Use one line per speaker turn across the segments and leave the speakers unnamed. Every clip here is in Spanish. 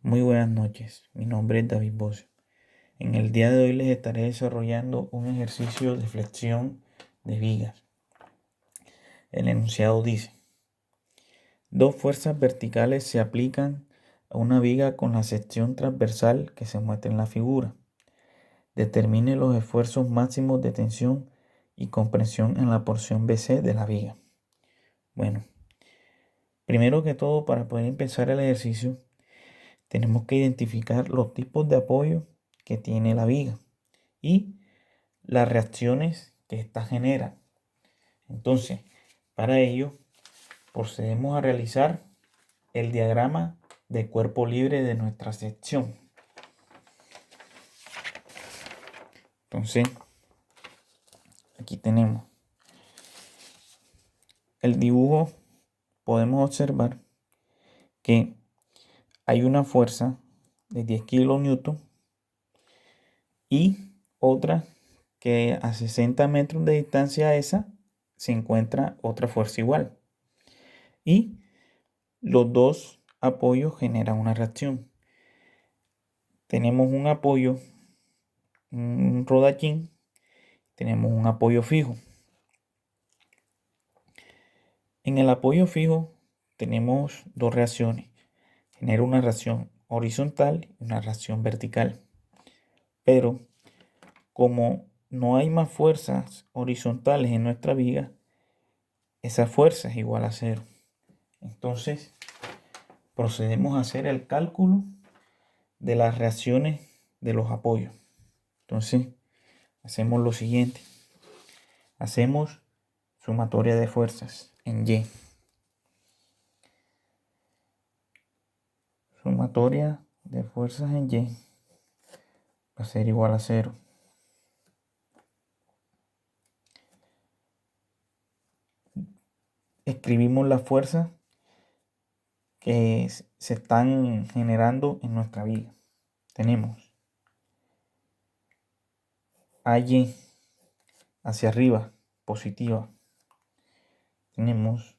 Muy buenas noches, mi nombre es David Bocio. En el día de hoy les estaré desarrollando un ejercicio de flexión de vigas. El enunciado dice: dos fuerzas verticales se aplican a una viga con la sección transversal que se muestra en la figura. Determine los esfuerzos máximos de tensión y compresión en la porción BC de la viga. Bueno, primero que todo, para poder empezar el ejercicio, tenemos que identificar los tipos de apoyo que tiene la viga y las reacciones que ésta genera. Entonces, para ello, procedemos a realizar el diagrama de cuerpo libre de nuestra sección. Entonces, aquí tenemos el dibujo. Podemos observar que hay una fuerza de 10 kilonewton y otra que a 60 metros de distancia a esa se encuentra otra fuerza igual. Y los dos apoyos generan una reacción. Tenemos un apoyo, un rodachín, tenemos un apoyo fijo. En el apoyo fijo tenemos dos reacciones. Genera una reacción horizontal y una reacción vertical. Pero como no hay más fuerzas horizontales en nuestra viga, esa fuerza es igual a cero. Entonces, procedemos a hacer el cálculo de las reacciones de los apoyos. Entonces, hacemos lo siguiente. Hacemos sumatoria de fuerzas en Y. Sumatoria de fuerzas en Y va a ser igual a 0. Escribimos las fuerzas que se están generando en nuestra viga. Tenemos AY hacia arriba, positiva. Tenemos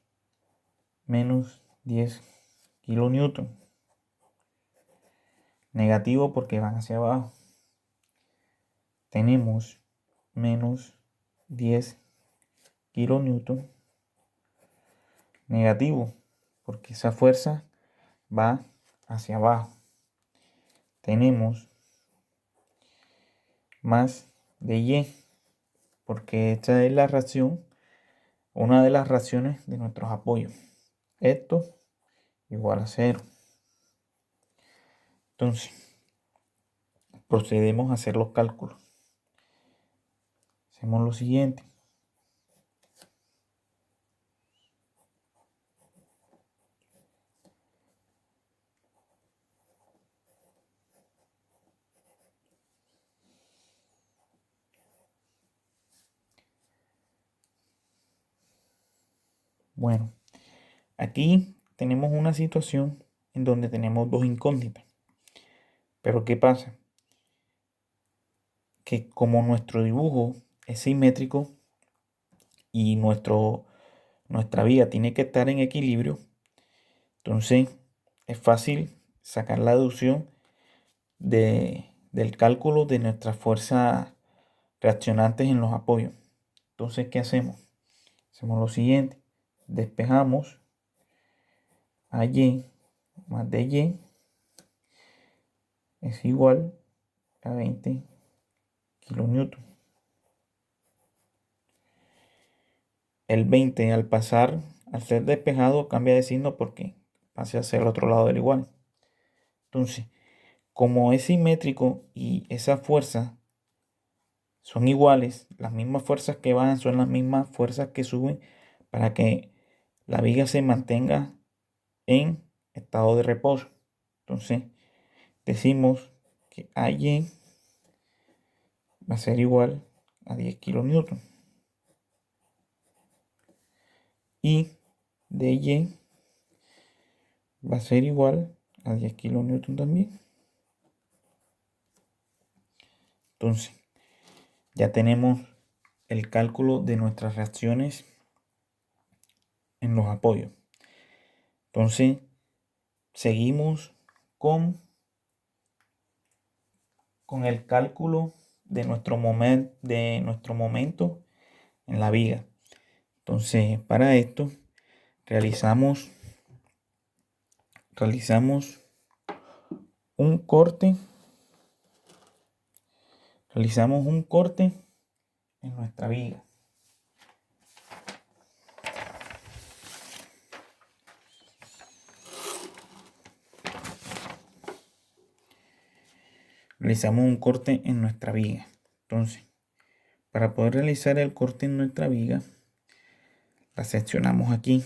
menos 10 kilonewton. Negativo porque van hacia abajo. Tenemos menos 10 kilonewton. Negativo porque esa fuerza va hacia abajo. Tenemos más de Y porque esta es la reacción, una de las reacciones de nuestros apoyos. Esto igual a 0. Entonces, procedemos a hacer los cálculos. Hacemos lo siguiente. Bueno, aquí tenemos una situación en donde tenemos dos incógnitas. Pero ¿qué pasa? Que como nuestro dibujo es simétrico y nuestra viga tiene que estar en equilibrio, entonces es fácil sacar la deducción del cálculo de nuestras fuerzas reaccionantes en los apoyos. Entonces, ¿qué hacemos? Hacemos lo siguiente. Despejamos a Y más de Y es igual a 20 kilonewton. El 20 al ser despejado, cambia de signo porque pase hacia el otro lado del igual. Entonces, como es simétrico y esas fuerzas son iguales, las mismas fuerzas que bajan son las mismas fuerzas que suben para que la viga se mantenga en estado de reposo. Entonces, decimos que AY va a ser igual a 10 kilonewton. Y DY va a ser igual a 10 kilonewton también. Entonces, ya tenemos el cálculo de nuestras reacciones en los apoyos. Entonces, seguimos con con el cálculo de nuestro momento en la viga. Entonces, para esto realizamos un corte. Realizamos un corte en nuestra viga. Realizamos un corte en nuestra viga. Entonces, para poder realizar el corte en nuestra viga, la seccionamos aquí,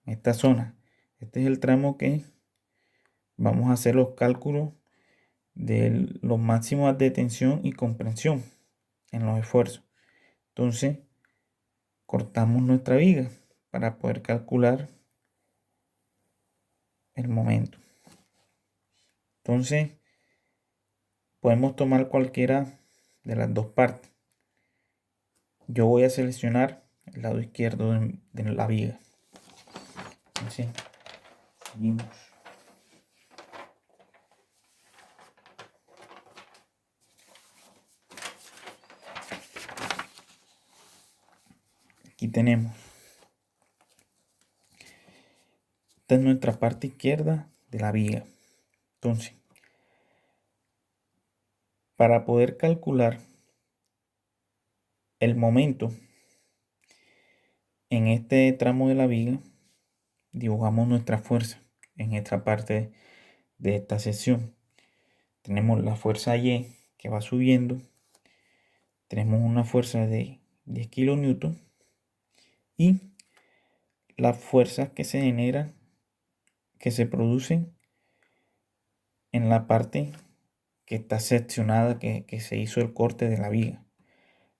en esta zona. Este es el tramo que vamos a hacer los cálculos de los máximos de tensión y comprensión en los esfuerzos. Entonces, cortamos nuestra viga para poder calcular el momento. Entonces, podemos tomar cualquiera de las dos partes. Yo voy a seleccionar el lado izquierdo de la viga. Entonces, seguimos. Aquí tenemos. Esta es nuestra parte izquierda de la viga. Entonces, para poder calcular el momento en este tramo de la viga, dibujamos nuestra fuerza en esta parte de esta sección. Tenemos la fuerza Y que va subiendo. Tenemos una fuerza de 10 kilonewton y las fuerzas que se generan, que se producen en la parte que está seccionada, que se hizo el corte de la viga.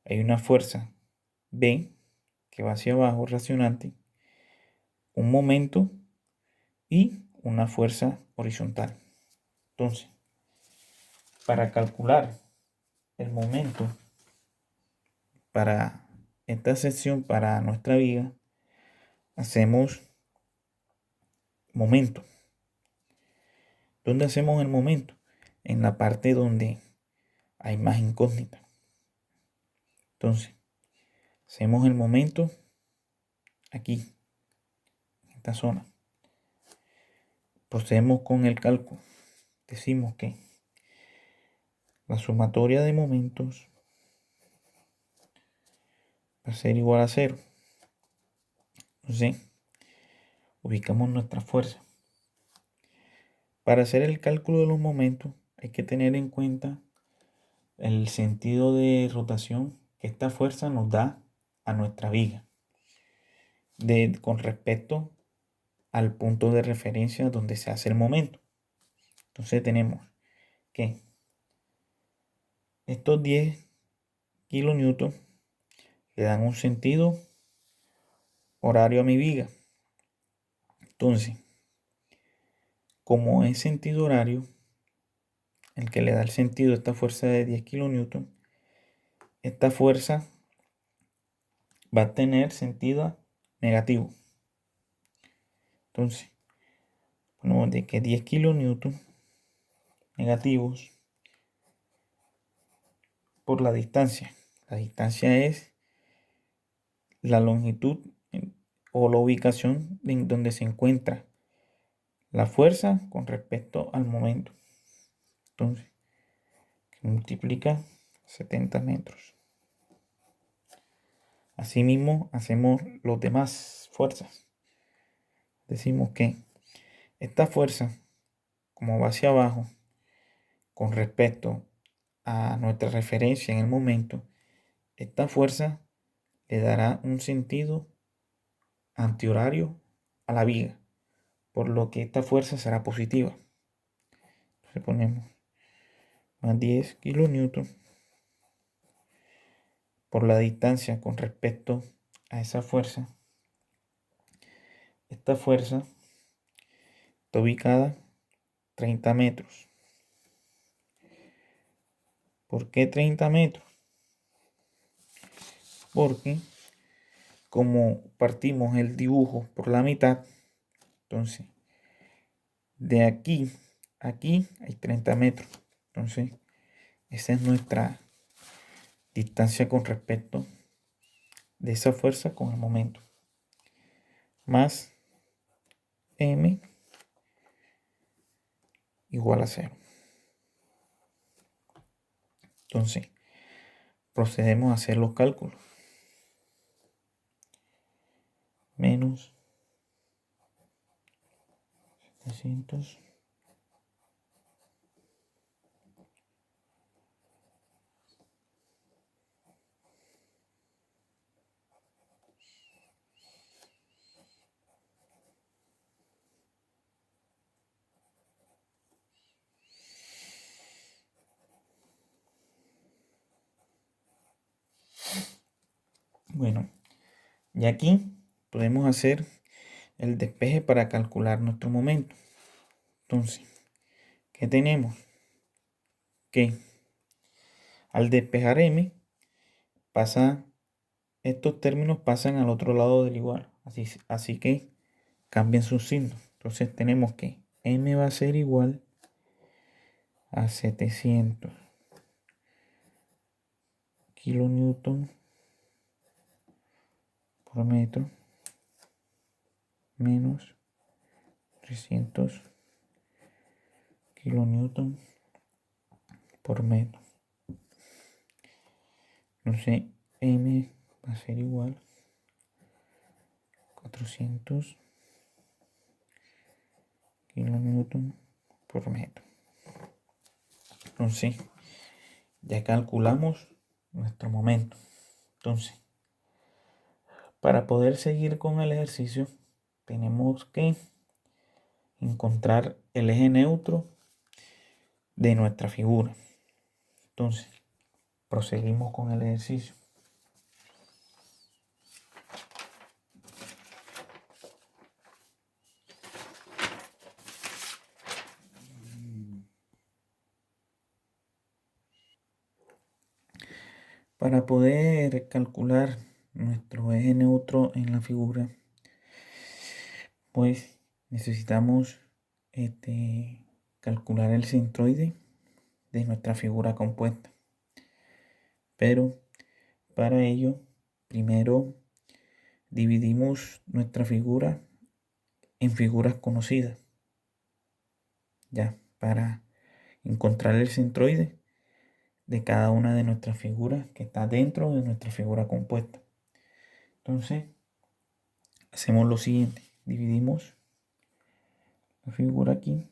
Hay una fuerza B que va hacia abajo, reaccionante, un momento y una fuerza horizontal. Entonces, para calcular el momento para esta sección, para nuestra viga, hacemos momento. ¿Dónde hacemos el momento? En la parte donde hay más incógnita. Entonces, hacemos el momento aquí, en esta zona. Procedemos con el cálculo. Decimos que la sumatoria de momentos va a ser igual a 0. Entonces, ubicamos nuestra fuerza. Para hacer el cálculo de los momentos hay que tener en cuenta el sentido de rotación que esta fuerza nos da a nuestra viga con respecto al punto de referencia donde se hace el momento. Entonces tenemos que estos 10 kilonewton le dan un sentido horario a mi viga. Entonces, como es sentido horario, el que le da el sentido a esta fuerza de 10 kilonewton, esta fuerza va a tener sentido negativo. Entonces, ponemos de que 10 kilonewton negativos por la distancia. La distancia es la longitud o la ubicación en donde se encuentra la fuerza con respecto al momento. Entonces, multiplica 70 metros. Asimismo, hacemos las demás fuerzas. Decimos que esta fuerza, como va hacia abajo, con respecto a nuestra referencia en el momento, esta fuerza le dará un sentido antihorario a la viga, por lo que esta fuerza será positiva. Entonces ponemos más 10 kilonewton por la distancia con respecto a esa fuerza. Esta fuerza está ubicada 30 metros. ¿Por qué 30 metros? Porque como partimos el dibujo por la mitad, entonces de aquí a aquí hay 30 metros. Entonces Esa es nuestra distancia con respecto de esa fuerza con el momento. Más m igual a 0. Entonces, procedemos a hacer los cálculos. Menos 700. Bueno, y aquí podemos hacer el despeje para calcular nuestro momento. Entonces, ¿qué tenemos? Que al despejar m, estos términos pasan al otro lado del igual. Así que cambian sus signos. Entonces tenemos que m va a ser igual a 700 kilonewton por metro menos 300 kilonewton por metro. Entonces m va a ser igual a 400 kilonewton por metro. Entonces ya calculamos nuestro momento. Entonces, para poder seguir con el ejercicio, tenemos que encontrar el eje neutro de nuestra figura. Entonces, proseguimos con el ejercicio. Para poder calcular nuestro eje neutro en la figura, pues necesitamos calcular el centroide de nuestra figura compuesta. Pero para ello, primero dividimos nuestra figura en figuras conocidas. Ya, para encontrar el centroide de cada una de nuestras figuras que está dentro de nuestra figura compuesta. Entonces, hacemos lo siguiente. Dividimos la figura aquí.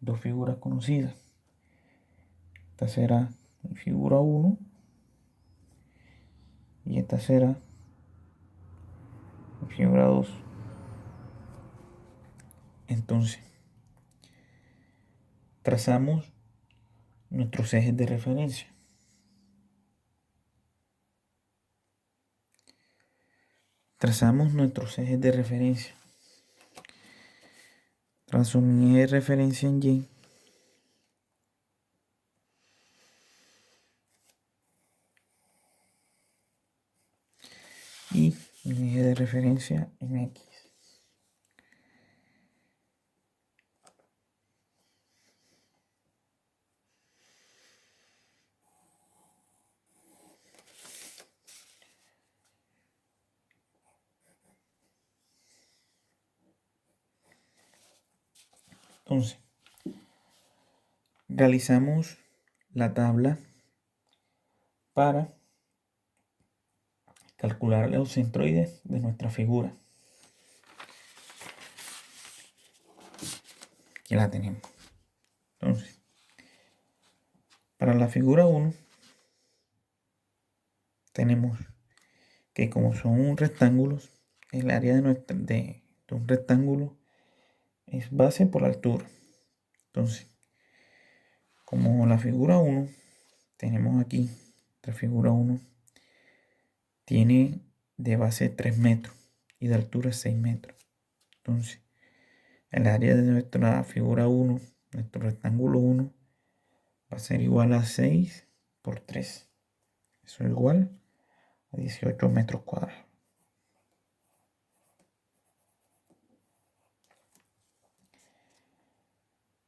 Dos figuras conocidas. Esta será mi figura 1 y esta será mi figura 2. Entonces, trazamos nuestros ejes de referencia. Trazamos nuestros ejes de referencia. Trazo mi eje de referencia en Y. Y mi eje de referencia en X. Entonces, realizamos la tabla para calcular los centroides de nuestra figura. Aquí la tenemos. Entonces, para la figura 1, tenemos que como son rectángulos, el área de un rectángulo es base por altura. Entonces, como la figura 1, tenemos aquí, la figura 1 tiene de base 3 metros y de altura 6 metros. Entonces, el área de nuestra figura 1, nuestro rectángulo 1, va a ser igual a 6 por 3. Eso es igual a 18 metros cuadrados.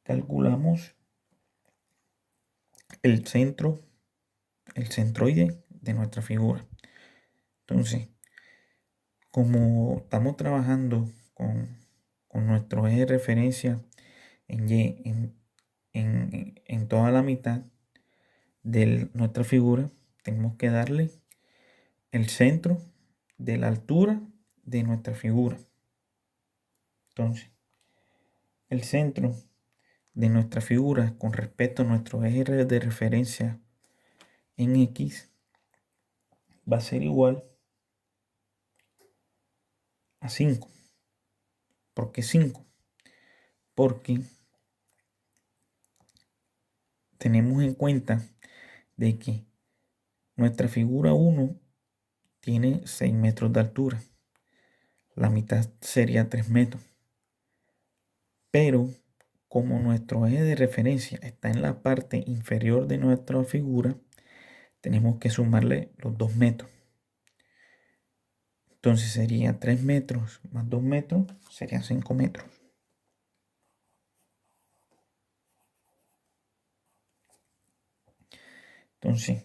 Calculamos el centroide de nuestra figura. Entonces, como estamos trabajando con nuestro eje de referencia en Y, en toda la mitad de nuestra figura, tenemos que darle el centro de la altura de nuestra figura. Entonces, el centro de nuestra figura con respecto a nuestro eje de referencia en X va a ser igual a 5. ¿Por qué 5? Porque tenemos en cuenta de que nuestra figura 1 tiene 6 metros de altura. La mitad sería 3 metros. Pero como nuestro eje de referencia está en la parte inferior de nuestra figura, tenemos que sumarle los 2 metros. Entonces sería 3 metros más 2 metros, serían 5 metros. Entonces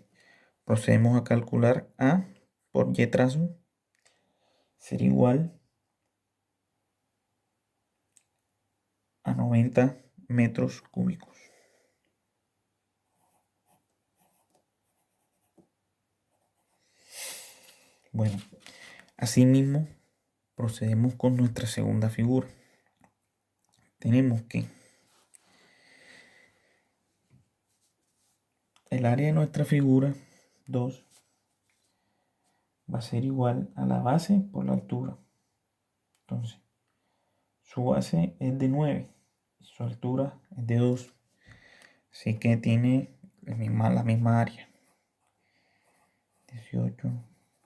procedemos a calcular A por Y trazo será igual a 90 metros cúbicos. Bueno, asimismo procedemos con nuestra segunda figura. Tenemos que el área de nuestra figura 2 va a ser igual a la base por la altura. Entonces, su base es de 9 y su altura es de 2. Así que tiene la misma área. 18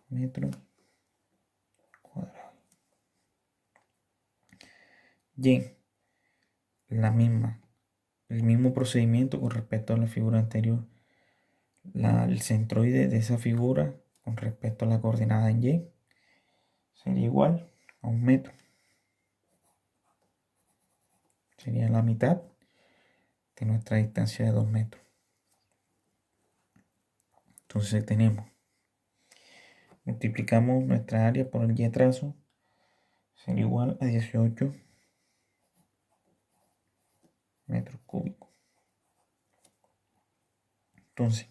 metros cuadrados. Y el mismo procedimiento con respecto a la figura anterior. El centroide de esa figura con respecto a la coordenada en Y sería igual a 1 metro. Sería la mitad de nuestra distancia de 2 metros. Entonces multiplicamos nuestra área por el Y trazo, sería igual a 18 metros cúbicos. Entonces,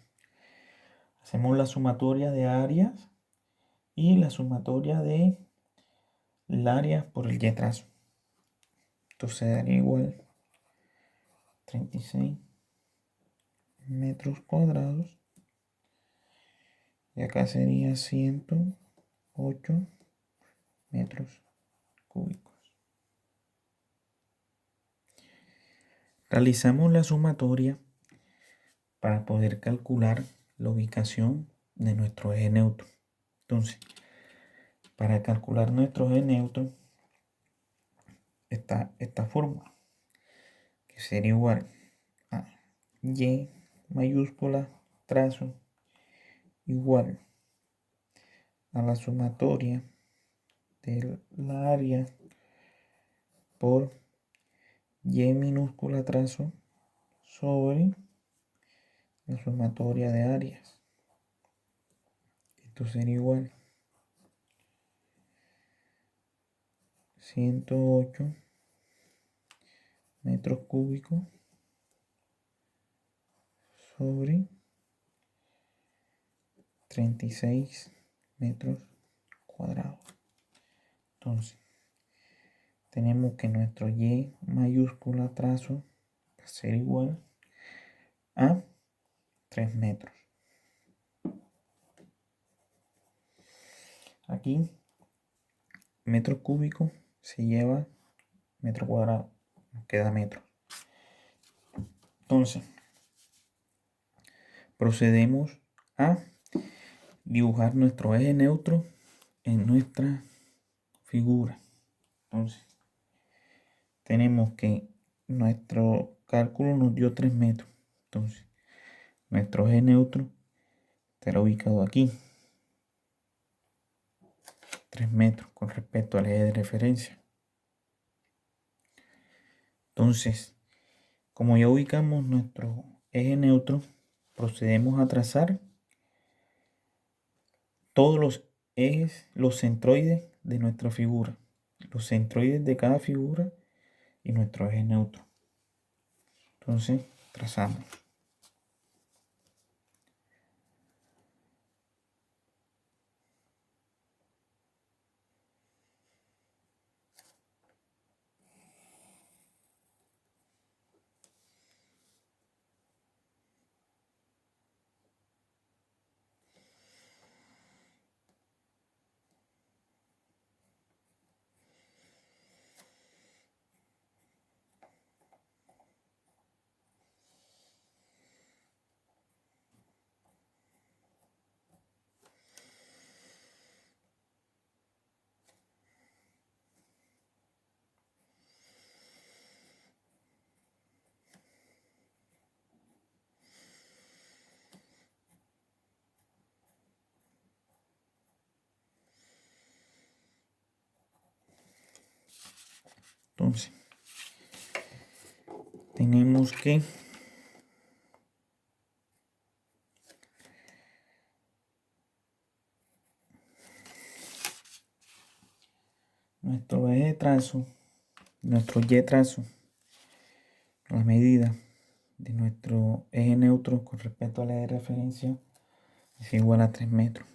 hacemos la sumatoria de áreas y la sumatoria de la área por el Y trazo. Entonces daría igual 36 metros cuadrados. Y acá sería 108 metros cúbicos. Realizamos la sumatoria para poder calcular la ubicación de nuestro eje neutro. Entonces, para calcular nuestro eje neutro está esta fórmula, que sería igual a Y mayúscula trazo igual a la sumatoria de la área por Y minúscula trazo sobre la sumatoria de áreas. Esto sería igual 108 metros cúbicos sobre 36 metros cuadrados. Entonces, tenemos que nuestro Y mayúscula trazo va a ser igual a 3 metros. Aquí, metro cúbico se lleva metro cuadrado, nos queda metro. Entonces, procedemos a dibujar nuestro eje neutro en nuestra figura. Entonces, tenemos que nuestro cálculo nos dio 3 metros. Entonces, nuestro eje neutro estará ubicado aquí. 3 metros con respecto al eje de referencia. Entonces, como ya ubicamos nuestro eje neutro, procedemos a trazar todos los ejes, los centroides de nuestra figura, los centroides de cada figura y nuestro eje neutro. Entonces, trazamos. Entonces, tenemos que nuestro eje de trazo, nuestro Y trazo, la medida de nuestro eje neutro con respecto a la de referencia es igual a 3 metros.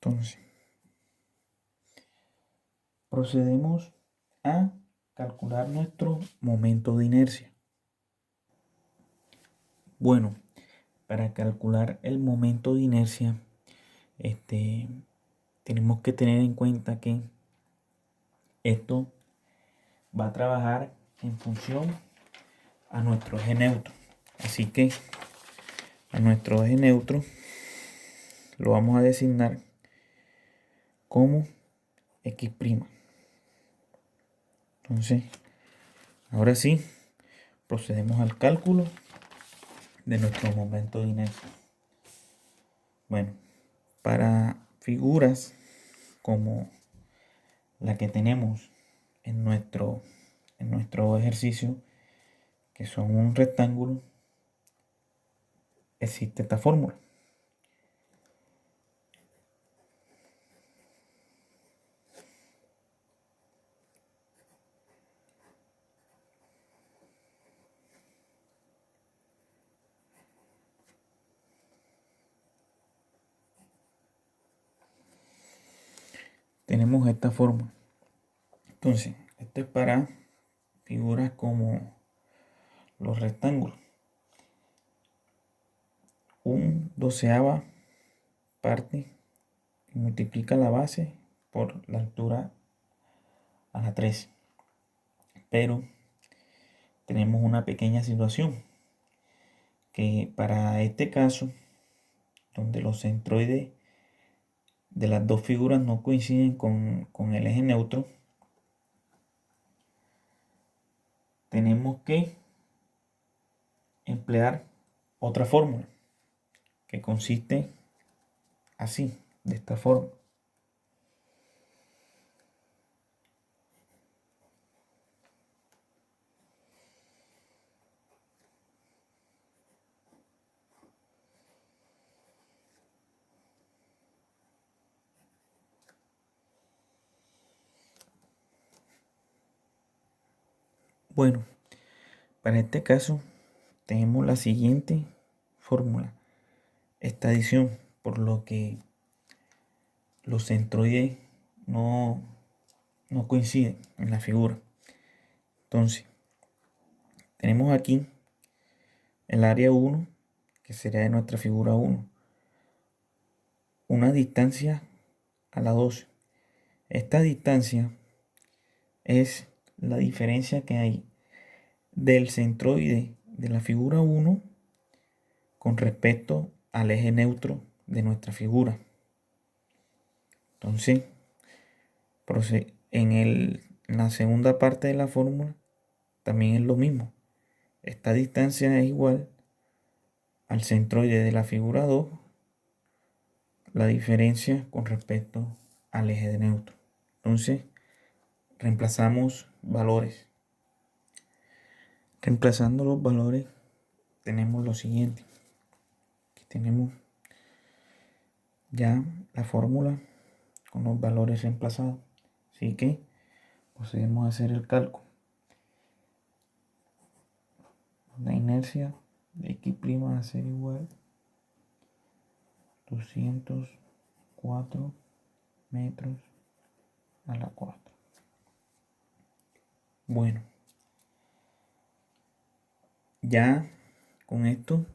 Entonces, procedemos a calcular nuestro momento de inercia. Bueno, para calcular el momento de inercia, tenemos que tener en cuenta que esto va a trabajar en función a nuestro eje neutro. Así que a nuestro eje neutro lo vamos a designar como X'. Entonces, ahora sí, procedemos al cálculo de nuestro momento de inercia. Bueno, para figuras como la que tenemos en nuestro ejercicio, que son un rectángulo, existe esta fórmula. Tenemos esta fórmula. Entonces, esto es para figuras como los rectángulos. Un 12ª parte multiplica la base por la altura a la 13. Pero tenemos una pequeña situación que para este caso, donde los centroides de las dos figuras no coinciden con el eje neutro, tenemos que emplear otra fórmula que consiste así, de esta forma. Bueno, para este caso tenemos la siguiente fórmula, esta adición, por lo que los centroides no coinciden en la figura. Entonces, tenemos aquí el área 1, que será de nuestra figura 1, una distancia a la 12. Esta distancia es la diferencia que hay del centroide de la figura 1 con respecto al eje neutro de nuestra figura. Entonces, en la segunda parte de la fórmula también es lo mismo. Esta distancia es igual al centroide de la figura 2, la diferencia con respecto al eje de neutro. Entonces, reemplazamos valores. Reemplazando los valores, tenemos lo siguiente. Aquí tenemos ya la fórmula con los valores reemplazados. Así que procedemos a hacer el cálculo. La inercia de x' va a ser igual a 204 metros a la 4. Bueno, ya con esto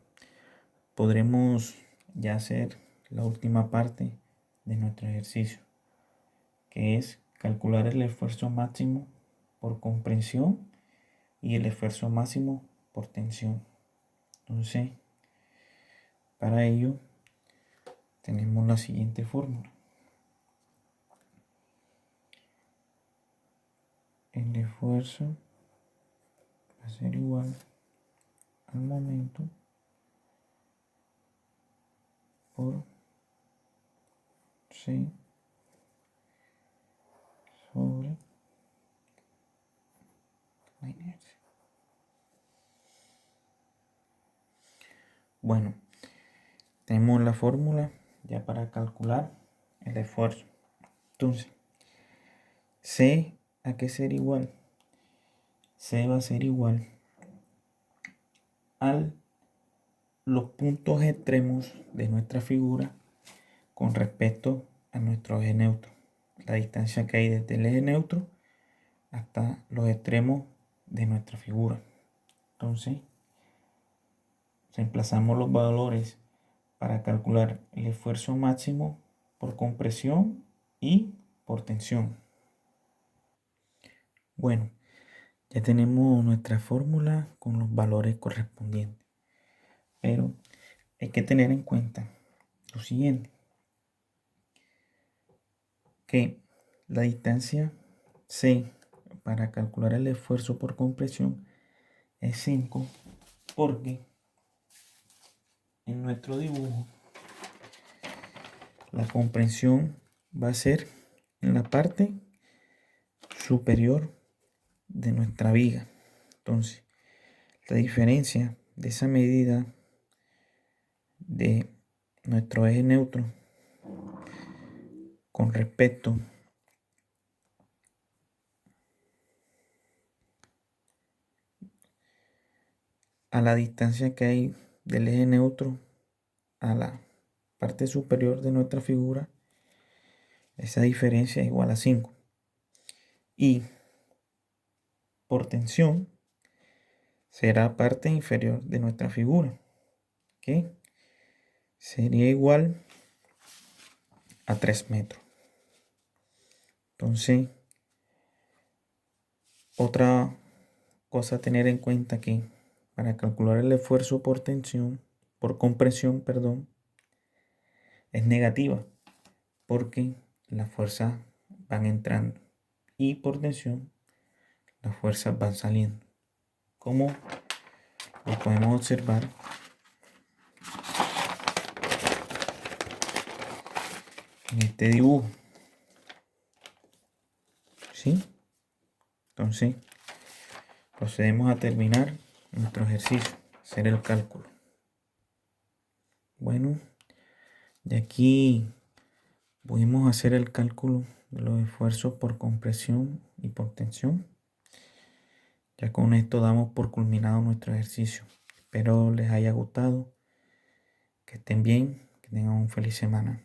podremos ya hacer la última parte de nuestro ejercicio, que es calcular el esfuerzo máximo por comprensión y el esfuerzo máximo por tensión. Entonces, para ello tenemos la siguiente fórmula. El esfuerzo va a ser igual al momento por C sobre la inercia. Bueno, tenemos la fórmula ya para calcular el esfuerzo. Entonces, C, ¿a qué ser igual? C va a ser igual a los puntos extremos de nuestra figura con respecto a nuestro eje neutro. La distancia que hay desde el eje neutro hasta los extremos de nuestra figura. Entonces, reemplazamos los valores para calcular el esfuerzo máximo por compresión y por tensión. Bueno, ya tenemos nuestra fórmula con los valores correspondientes, pero hay que tener en cuenta lo siguiente, que la distancia C para calcular el esfuerzo por compresión es 5, porque en nuestro dibujo la comprensión va a ser en la parte superior de nuestra viga. Entonces, la diferencia de esa medida de nuestro eje neutro con respecto a la distancia que hay del eje neutro a la parte superior de nuestra figura, esa diferencia es igual a 5. Y por tensión será parte inferior de nuestra figura, que sería igual a 3 metros. Entonces, otra cosa a tener en cuenta que para calcular el esfuerzo por tensión, por compresión, perdón, es negativa, porque las fuerzas van entrando y por tensión las fuerzas van saliendo, como lo podemos observar en este dibujo. ¿Sí? Entonces, procedemos a terminar nuestro ejercicio, hacer el cálculo. Bueno, de aquí pudimos hacer el cálculo de los esfuerzos por compresión y por tensión. Ya con esto damos por culminado nuestro ejercicio. Espero les haya gustado, que estén bien, que tengan una feliz semana.